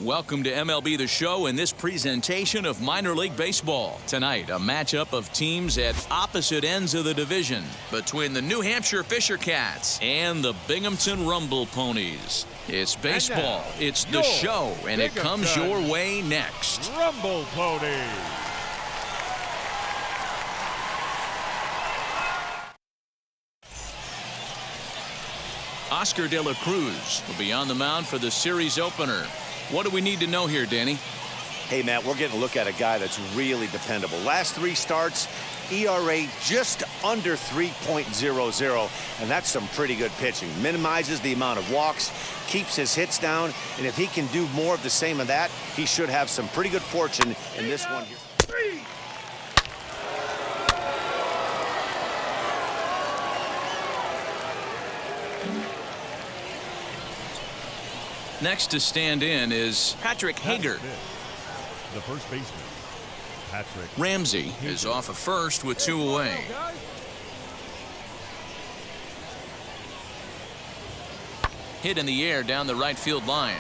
Welcome to MLB The Show and this presentation of minor league baseball. Tonight, a matchup of teams at opposite ends of the division between the New Hampshire Fisher Cats and the Binghamton Rumble Ponies. It's baseball, it's the show, and it comes your way next. Rumble Ponies. Oscar De La Cruz will be on the mound for the series opener. What do we need to know here, Danny? Hey, Matt, we're getting a look at a guy that's really dependable. Last 3 starts, ERA just under 3.00, and that's some pretty good pitching. Minimizes the amount of walks, keeps his hits down, and if he can do more of the same of that, he should have some pretty good fortune in this one here. Next to stand in is Patrick Hager. The first baseman, Patrick Ramsey is off of first with 2 away. Hit in the air down the right field line.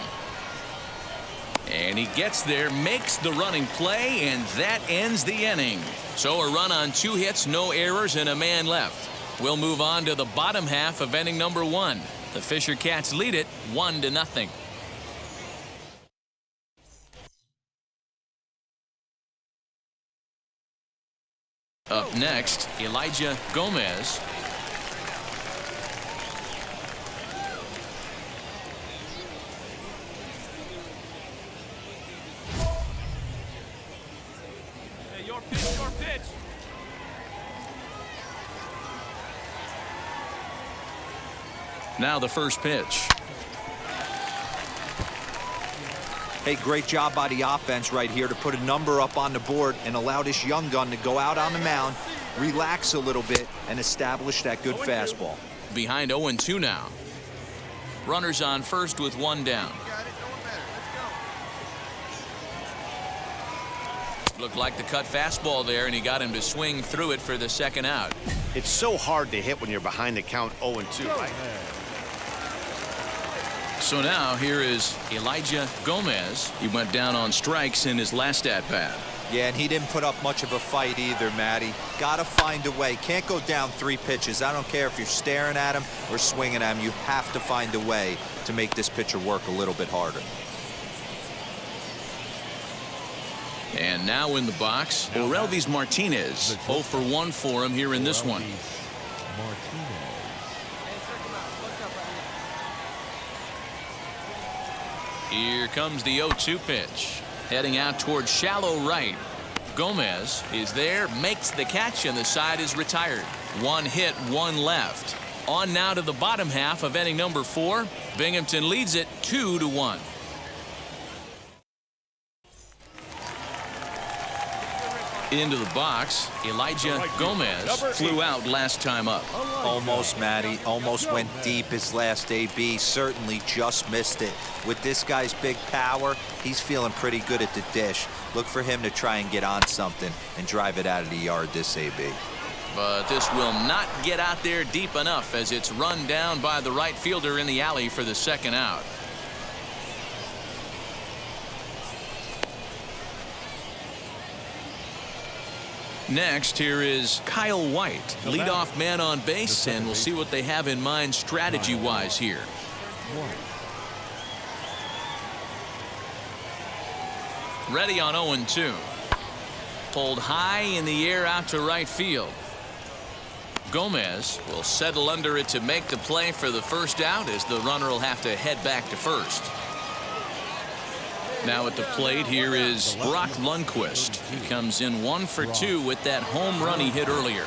And he gets there, makes the running play, and that ends the inning. So a run on 2 hits, no errors, and a man left. We'll move on to the bottom half of inning number 1. The Fisher Cats lead it 1-0. Up next, Elijah Gomez. Hey, your pitch. Now the first pitch. Hey, great job by the offense right here to put a number up on the board and allow this young gun to go out on the mound, relax a little bit, and establish that good fastball. Behind 0-2 now. Runners on first with 1 down. Looked like the cut fastball there, and he got him to swing through it for the second out. It's so hard to hit when you're behind the count 0-2, right? So now here is Elijah Gomez. He went down on strikes in his last at-bat. Yeah, and he didn't put up much of a fight either, Matty. Gotta find a way. Can't go down 3 pitches. I don't care if you're staring at him or swinging at him. You have to find a way to make this pitcher work a little bit harder. And now in the box, Orelvis Martinez. 0 for 1 for him here in this one. Here comes the 0-2 pitch. Heading out towards shallow right. Gomez is there, makes the catch, and the side is retired. 1 hit, 1 left. On now to the bottom half of inning number 4. Binghamton leads it 2-1. Into the box, Elijah Gomez flew out last time up. Almost, Matty. Almost went deep his last AB. Certainly just missed it. With this guy's big power, he's feeling pretty good at the dish. Look for him to try and get on something and drive it out of the yard this AB. But this will not get out there deep enough as it's run down by the right fielder in the alley for the second out. Next, here is Kyle White, leadoff man on base, and we'll see what they have in mind strategy-wise here. Ready on 0-2. Pulled high in the air out to right field. Gomez will settle under it to make the play for the first out, as the runner will have to head back to first. Now at the plate here is Brock Lundquist. He comes in 1 for 2 with that home run he hit earlier.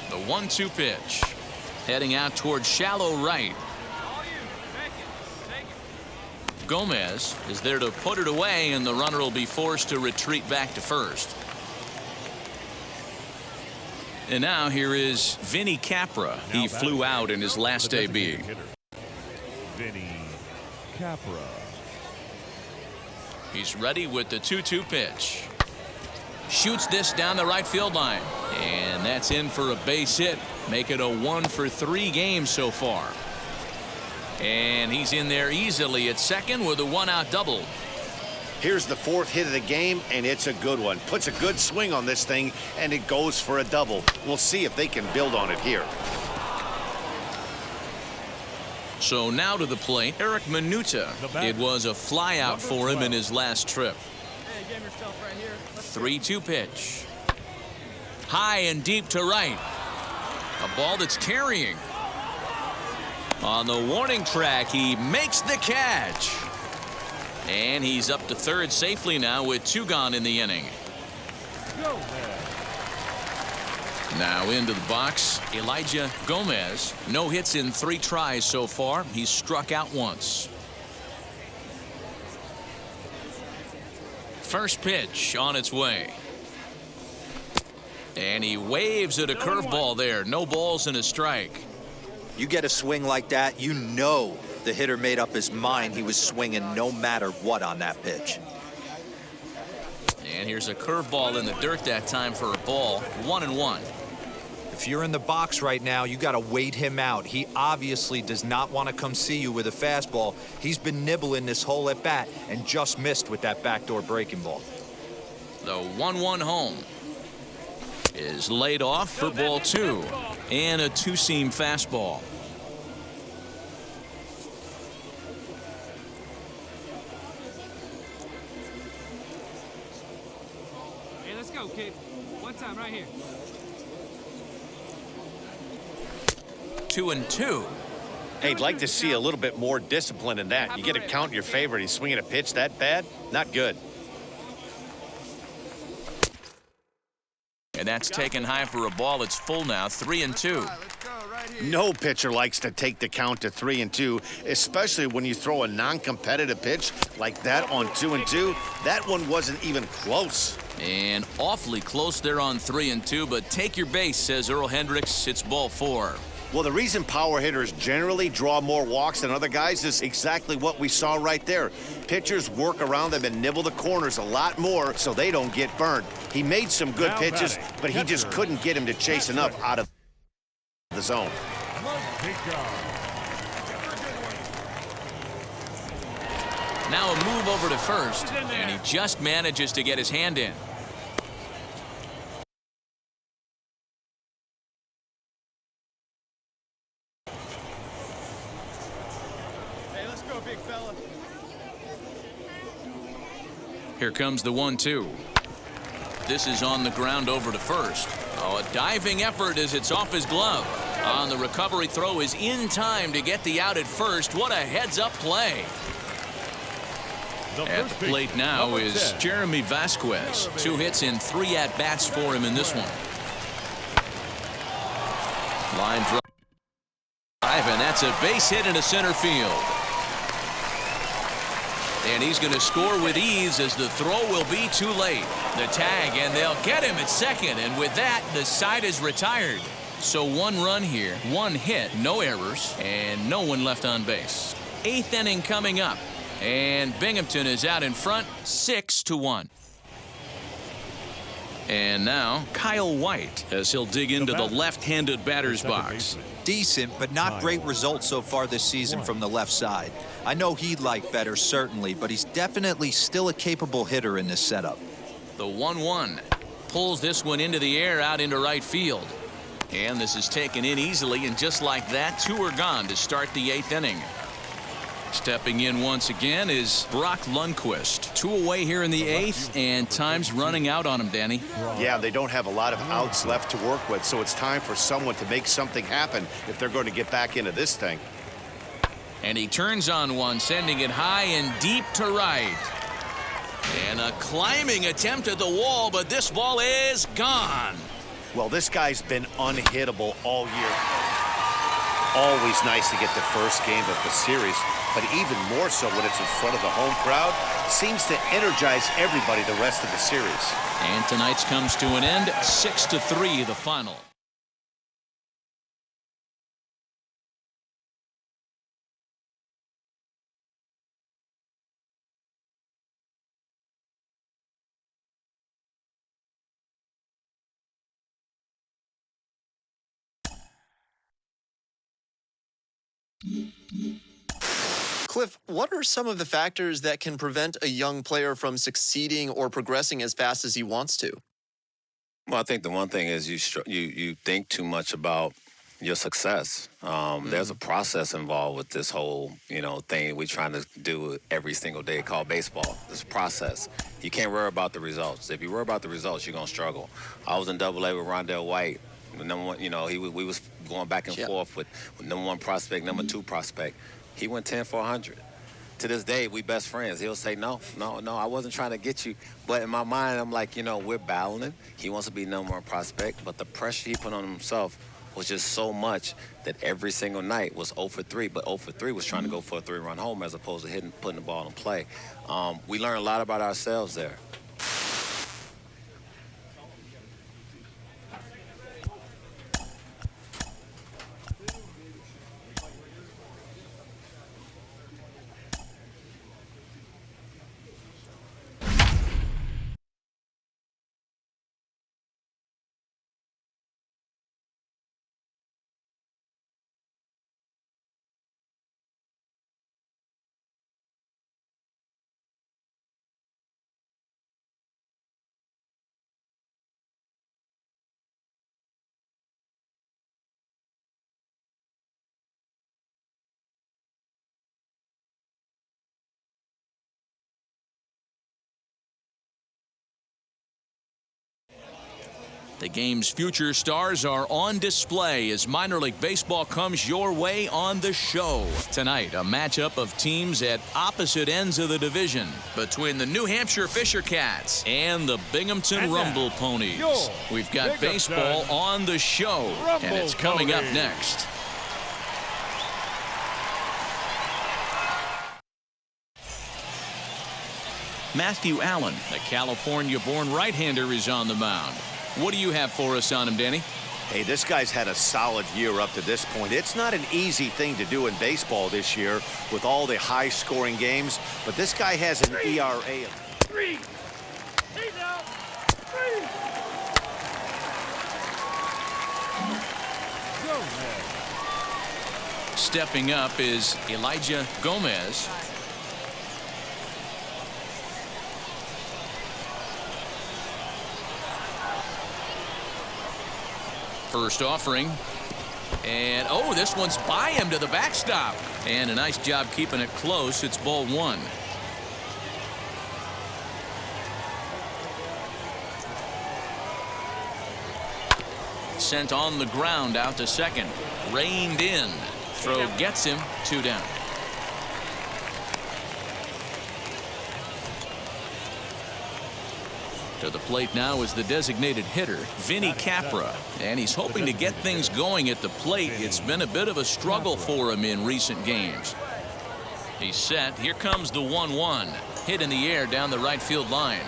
The 1-2 pitch. Heading out towards shallow right. Gomez is there to put it away, and the runner will be forced to retreat back to first. And now here is Vinny Capra. He flew out in his last AB. Vinny Capra. He's ready with the 2-2 pitch. Shoots this down the right field line. And that's in for a base hit. Make it a 1-for-3 game so far. And he's in there easily at second with a 1-out double. Here's the 4th hit of the game, and it's a good one. Puts a good swing on this thing, and it goes for a double. We'll see if they can build on it here. So now to the plate, Eric Minuta. It was a flyout for him in his last trip. 3-2 pitch. High and deep to right. A ball that's carrying. On the warning track, he makes the catch. And he's up to third safely now with 2 gone in the inning. Now into the box, Elijah Gomez. No hits in 3 tries so far. He's struck out once. First pitch on its way. And he waves at a curveball there. No balls and a strike. You get a swing like that, you know the hitter made up his mind he was swinging no matter what on that pitch. And here's a curveball in the dirt that time for a ball. 1-1. If you're in the box right now, you got to wait him out. He obviously does not want to come see you with a fastball. He's been nibbling this whole at bat and just missed with that backdoor breaking ball. The 1-1 home is laid off for ball 2 and a 2-seam fastball. Hey, let's go, kid. One time right here. 2-2. Hey, I'd like to see a little bit more discipline in that. You get a count in your favor, and he's swinging a pitch that bad? Not good. And that's taken high for a ball. It's full now. 3-2. No pitcher likes to take the count to 3-2, especially when you throw a non-competitive pitch like that on 2-2. That one wasn't even close. And awfully close there on 3-2, but take your base, says Earl Hendricks. It's ball 4. Well, the reason power hitters generally draw more walks than other guys is exactly what we saw right there. Pitchers work around them and nibble the corners a lot more so they don't get burned. He made some good pitches, but he just couldn't get him to chase enough out of the zone. Now a move over to first, and he just manages to get his hand in. Here comes the 1-2. This is on the ground over to first. Oh, a diving effort as it's off his glove. On the recovery throw is in time to get the out at first. What a heads-up play. At the plate now is Jeremy Vasquez. 2 hits and 3 at-bats for him in this one. Line drive, and that's a base hit into center field. And he's going to score with ease as the throw will be too late. The tag, and they'll get him at second. And with that, the side is retired. So 1 run here, 1 hit, no errors, and no one left on base. 8th inning coming up. And Binghamton is out in front, 6-1. And now Kyle White as he'll dig into the left-handed batter's box. Decent, but not great results so far this season from the left side. I know he'd like better, certainly, but he's definitely still a capable hitter in this setup. The 1-1 pulls this one into the air out into right field. And this is taken in easily, and just like that, 2 are gone to start the 8th inning. Stepping in once again is Brock Lundquist. 2 away here in the 8th, and time's running out on him, Danny. Yeah, they don't have a lot of outs left to work with, so it's time for someone to make something happen if they're going to get back into this thing. And he turns on one, sending it high and deep to right. And a climbing attempt at the wall, but this ball is gone. Well, this guy's been unhittable all year. Always nice to get the first game of the series, but even more so when it's in front of the home crowd. Seems to energize everybody the rest of the series. And tonight's comes to an end, 6-3 the final. Cliff, what are some of the factors that can prevent a young player from succeeding or progressing as fast as he wants to? Well, I think the one thing is you think too much about your success. There's a process involved with this whole, thing we're trying to do every single day called baseball. This process. You can't worry about the results. If you worry about the results, you're gonna struggle. I was in Double-A with Rondell White. Number one, we was going back and forth with number one prospect, number two prospect. He went 10 for 100. To this day, we best friends. He'll say, no, I wasn't trying to get you. But in my mind, I'm like, we're battling. He wants to be number one prospect, but the pressure he put on himself was just so much that every single night was 0 for 3, but 0 for 3 was trying to go for a 3-run home as opposed to putting the ball in play. We learned a lot about ourselves there. The game's future stars are on display as minor league baseball comes your way on the show. Tonight, a matchup of teams at opposite ends of the division between the New Hampshire Fisher Cats and the Binghamton Rumble Ponies. We've got baseball on the show, and it's coming up next. Matthew Allen, the California-born right-hander, is on the mound. What do you have for us on him, Danny? Hey, this guy's had a solid year up to this point. It's not an easy thing to do in baseball this year with all the high-scoring games, but this guy has an ERA of 3. Stepping up is Elijah Gomez. First offering, and this one's by him to the backstop, and a nice job keeping it close. It's ball 1. Sent on the ground out to second, reined in. Throw gets him, 2 down. To the plate now is the designated hitter, Vinny Capra, and he's hoping to get things going at the plate. It's been a bit of a struggle for him in recent games. He's set. Here comes the 1-1. Hit in the air down the right field line.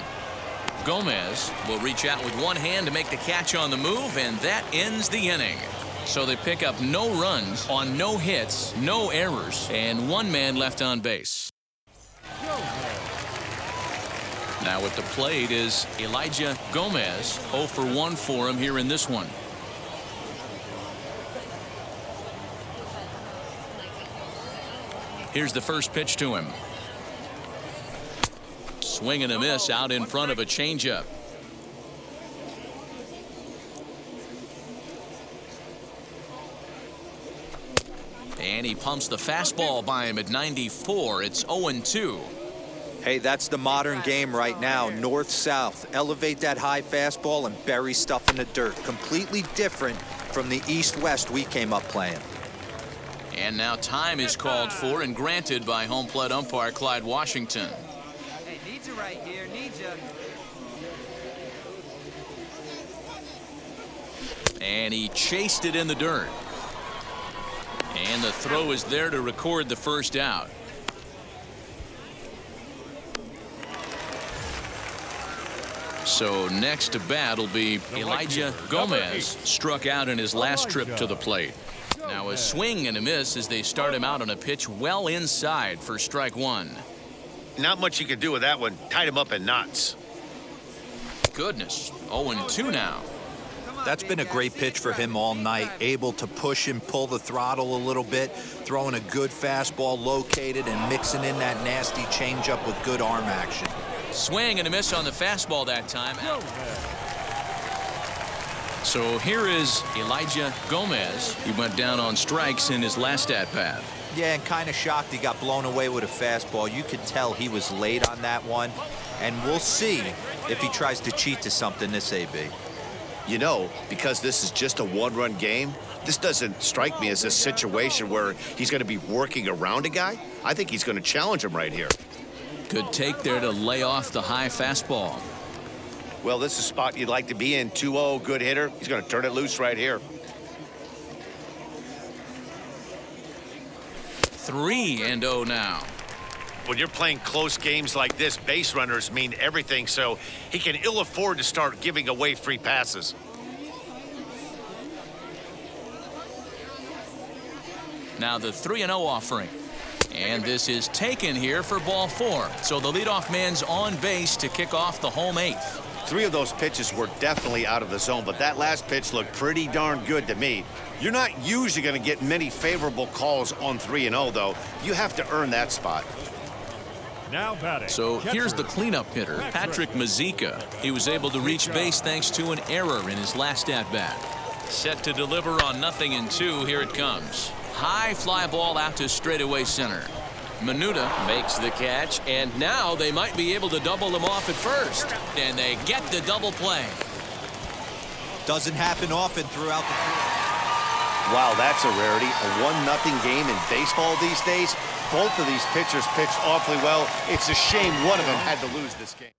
Gomez will reach out with one hand to make the catch on the move, and that ends the inning. So they pick up no runs on no hits, no errors, and 1 man left on base. Now at the plate is Elijah Gomez. 0 for 1 for him here in this one. Here's the first pitch to him. Swing and a miss out in front of a changeup. And he pumps the fastball by him at 94. It's 0-2. Hey, that's the modern game right now. North-south. Elevate that high fastball and bury stuff in the dirt. Completely different from the east-west we came up playing. And now time is called for and granted by home plate umpire Clyde Washington. Hey, need you right here. Need you. And he chased it in the dirt. And the throw is there to record the first out. So next to bat will be Elijah Gomez, struck out in his last trip to the plate. Now a swing and a miss as they start him out on a pitch well inside for strike 1. Not much you could do with that one. Tied him up in knots. Goodness, 0-2 now. That's been a great pitch for him all night. Able to push and pull the throttle a little bit, throwing a good fastball located and mixing in that nasty changeup with good arm action. Swing and a miss on the fastball that time. So here is Elijah Gomez. He went down on strikes in his last at-bat. Yeah, and kind of shocked he got blown away with a fastball. You could tell he was late on that one. And we'll see if he tries to cheat to something this AB. You know, because this is just a one-run game, this doesn't strike me as a situation where he's going to be working around a guy. I think he's going to challenge him right here. Good take there to lay off the high fastball. Well, this is a spot you'd like to be in. 2-0, good hitter. He's going to turn it loose right here. 3-0 now. When you're playing close games like this, base runners mean everything, so he can ill afford to start giving away free passes. Now the 3-0 offering. And this is taken here for ball 4. So the leadoff man's on base to kick off the home 8th. 3 of those pitches were definitely out of the zone, but that last pitch looked pretty darn good to me. You're not usually going to get many favorable calls on 3-0, though. You have to earn that spot. Now batting. So here's the cleanup hitter, Patrick Mazika. He was able to reach base thanks to an error in his last at-bat. Set to deliver on 0-2. Here it comes. High fly ball out to straightaway center. Minuta makes the catch, and now they might be able to double them off at first. And they get the double play. Doesn't happen often throughout the field. Wow, that's a rarity. A 1-0 game in baseball these days. Both of these pitchers pitched awfully well. It's a shame one of them had to lose this game.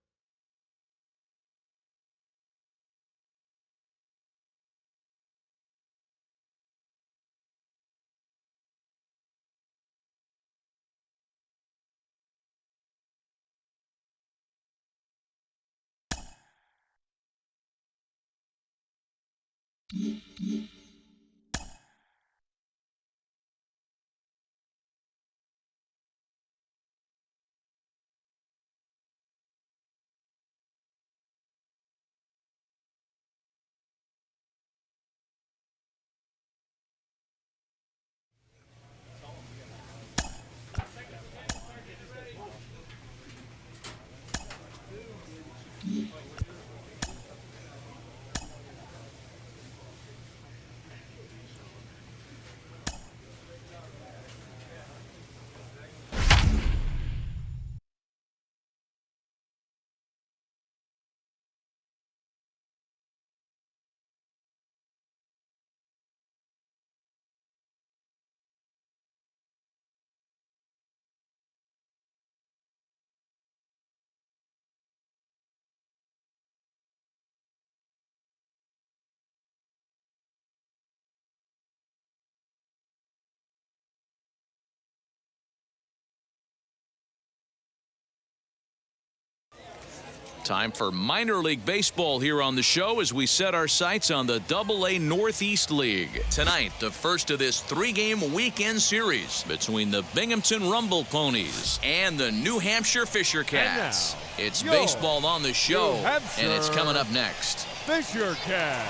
Time for minor league baseball here on the show as we set our sights on the AA Northeast League. Tonight, the first of this 3-game weekend series between the Binghamton Rumble Ponies and the New Hampshire Fisher Cats. It's baseball on the show, and it's coming up next. Fisher Cat.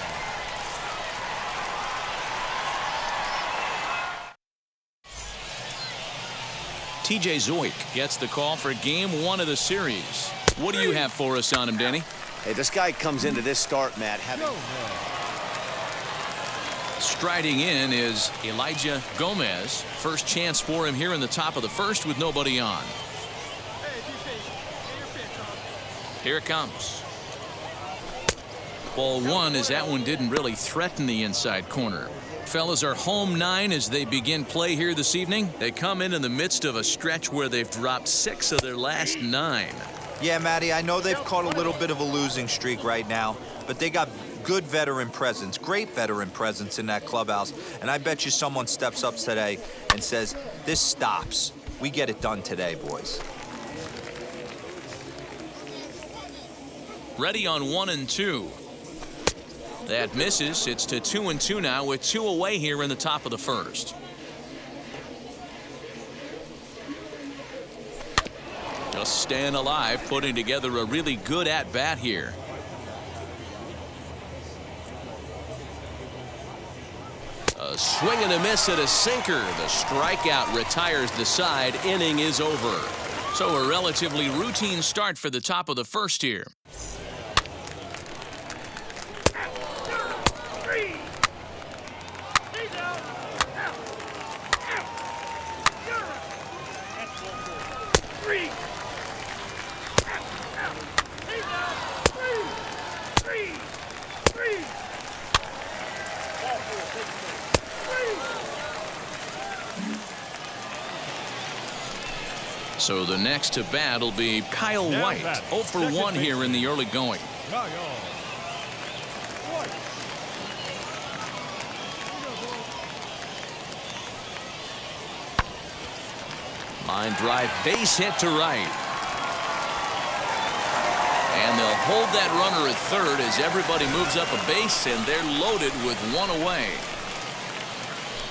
TJ Zoik gets the call for game 1 of the series. What do you have for us on him, Danny? Hey, this guy comes into this start, Matt, having... Striding in is Elijah Gomez. First chance for him here in the top of the first with nobody on. Here it comes. Ball 1 as that one didn't really threaten the inside corner. Fellas are home 9 as they begin play here this evening. They come in the midst of a stretch where they've dropped 6 of their last 9. Yeah, Matty, I know they've caught a little bit of a losing streak right now, but they got good veteran presence, great veteran presence in that clubhouse. And I bet you someone steps up today and says, this stops. We get it done today, boys. Ready on 1-2. That misses. It's to 2-2 now with 2 away here in the top of the first. Just staying alive, putting together a really good at-bat here. A swing and a miss at a sinker. The strikeout retires the side. Inning is over. So a relatively routine start for the top of the first here. So the next to bat will be Kyle Now White. batting, 0 for 1 here in the early going. Kyle White. Line drive, base hit to right. And they'll hold that runner at third as everybody moves up a base, and they're loaded with one away.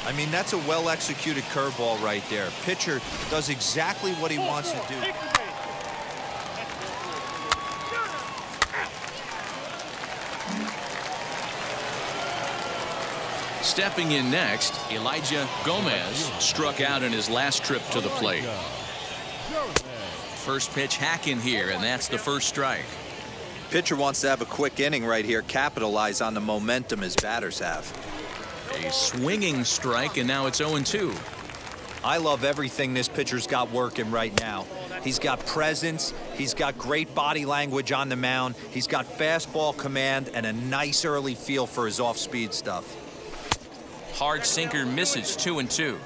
I mean, that's a well-executed curveball right there. Pitcher does exactly what he wants to do. Stepping in next, Elijah Gomez struck out in his last trip to the plate. First pitch hacking here, and that's the first strike. Pitcher wants to have a quick inning right here, capitalize on the momentum his batters have. A swinging strike, and now it's 0-2. I love everything this pitcher's got working right now. He's got presence, he's got great body language on the mound, he's got fastball command, and a nice early feel for his off-speed stuff. Hard sinker misses, 2-2.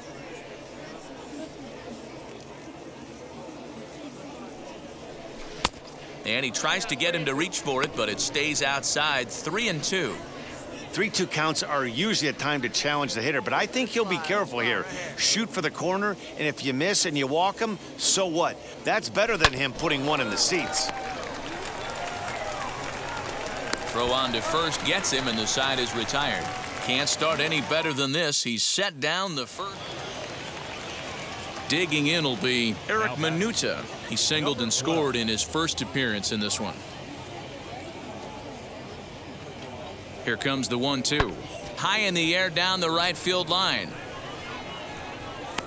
And he tries to get him to reach for it, but it stays outside, 3-2. 3-2 counts are usually a time to challenge the hitter, but I think he'll be careful here. Shoot for the corner, and if you miss and you walk him, so what? That's better than him putting one in the seats. Throw on to first gets him, and the side is retired. Can't start any better than this. He's set down the first. Digging in will be Eric Minuta. He singled and scored in his first appearance in this one. Here comes the 1-2. High in the air down the right field line.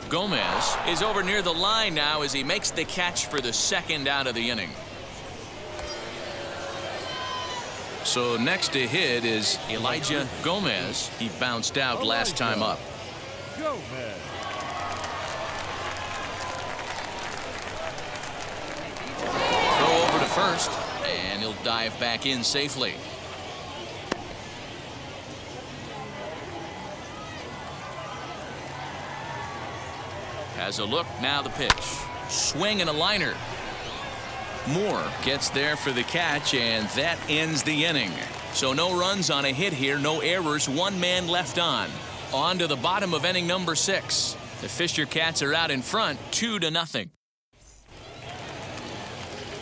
Gomez is over near the line now as he makes the catch for the second out of the inning. So next to hit is Elijah Gomez. He bounced out last time up. Gomez. Throw over to first, and he'll dive back in safely. Has a look, now the pitch. Swing and a liner. Moore gets there for the catch, and that ends the inning. So no runs on a hit here, no errors, one man left on. On to the bottom of inning number 6. The Fisher Cats are out in front, 2-0.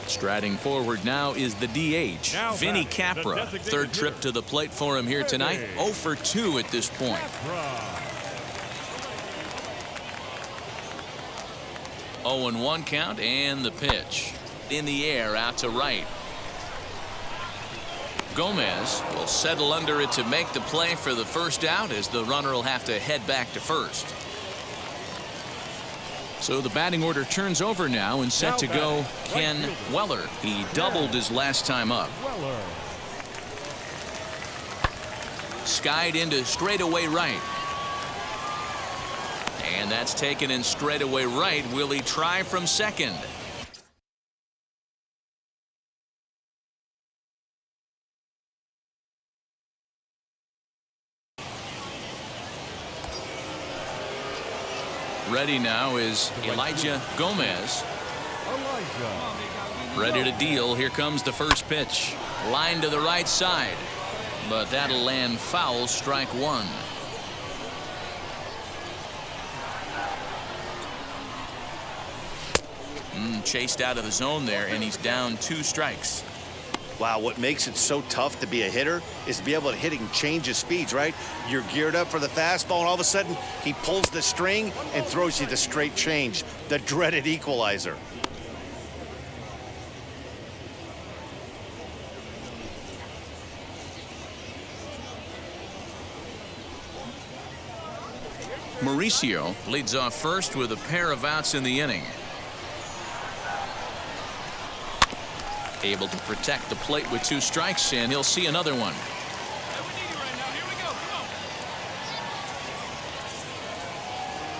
Striding forward now is the DH, Now Vinny batting, the Capra. designated Third trip hitter. to the plate for him here tonight. 0 for 2 at this point. 0-1 count, and the pitch. In the air, out to right. Gomez will settle under it to make the play for the first out, as the runner will have to head back to first. So the batting order turns over now, and set to go Ken Weller. He doubled his last time up. Weller. Skied into straightaway right. And that's taken in straightaway right. Will he try from second? Ready now is Elijah Gomez. Elijah. Ready to deal. Here comes the first pitch. Line to the right side. But that'll land foul, strike 1. Chased out of the zone there, and he's down 2 strikes. Wow, what makes it so tough to be a hitter is to be able to hit and change his speeds, right? You're geared up for the fastball, and all of a sudden, he pulls the string and throws you the straight change, the dreaded equalizer. Mauricio leads off first with a pair of outs in the inning. Able to protect the plate with 2 strikes, and he'll see another one.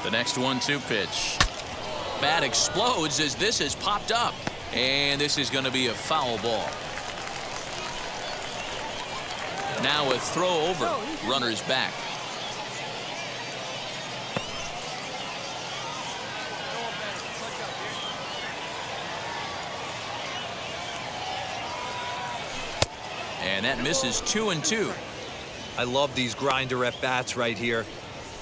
The next 1-2 pitch. Bat explodes as this is popped up, and this is going to be a foul ball. Now a throw over. Runners back. And that misses 2-2. I love these grinder at bats right here.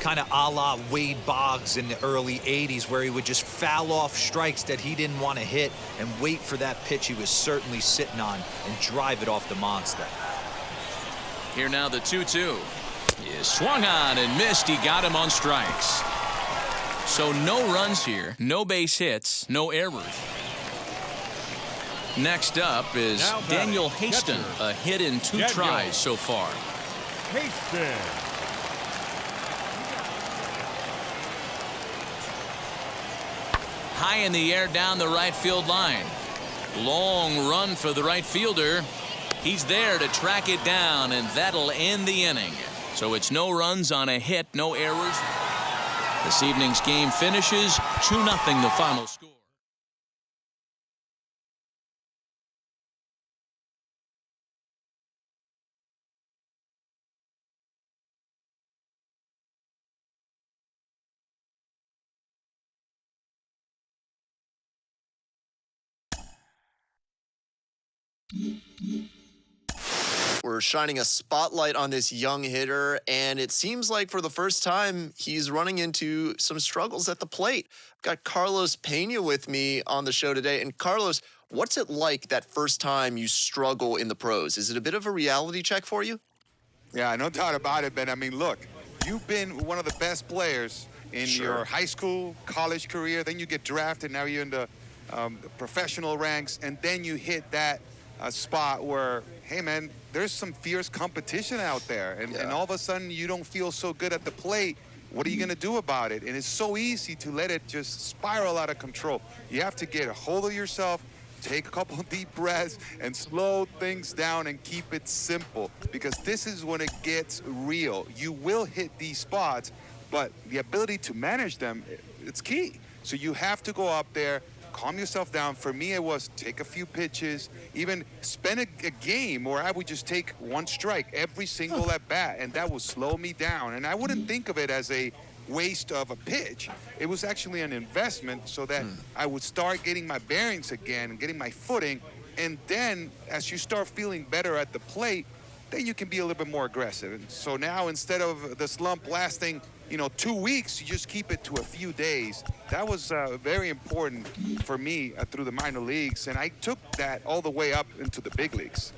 Kind of a la Wade Boggs in the early 80s, where he would just foul off strikes that he didn't want to hit and wait for that pitch he was certainly sitting on and drive it off the monster. Here now the 2-2. He swung on and missed. He got him on strikes. So no runs here, no base hits, no errors. Next up is Now batting, Daniel Haston, catcher, a hit in 2 Daniel. tries so far. Haston. High in the air down the right field line. Long run for the right fielder. He's there to track it down, and that'll end the inning. So it's no runs on a hit, no errors. This evening's game finishes 2-0 the final score. We're shining a spotlight on this young hitter, and it seems like for the first time, he's running into some struggles at the plate. I've got Carlos Pena with me on the show today. And Carlos, what's it like that first time you struggle in the pros? Is it a bit of a reality check for you? Yeah, no doubt about it, Ben. I mean, look, you've been one of the best players in your high school, college career. Then you get drafted. Now you're in the professional ranks. And then you hit that spot where, hey, man, there's some fierce competition out there. And all of a sudden you don't feel so good at the plate. What are you going to do about it? And it's so easy to let it just spiral out of control. You have to get a hold of yourself, take a couple of deep breaths, and slow things down and keep it simple, because this is when it gets real. You will hit these spots, but the ability to manage them, it's key. So you have to go up there, calm yourself down. For me, it was take a few pitches, even spend a game where I would just take 1 strike every single at bat, and that would slow me down. And I wouldn't think of it as a waste of a pitch. It was actually an investment so that I would start getting my bearings again and getting my footing. And then as you start feeling better at the plate, then you can be a little bit more aggressive. And so now, instead of the slump lasting, 2 weeks, you just keep it to a few days. That was very important for me through the minor leagues, and I took that all the way up into the big leagues.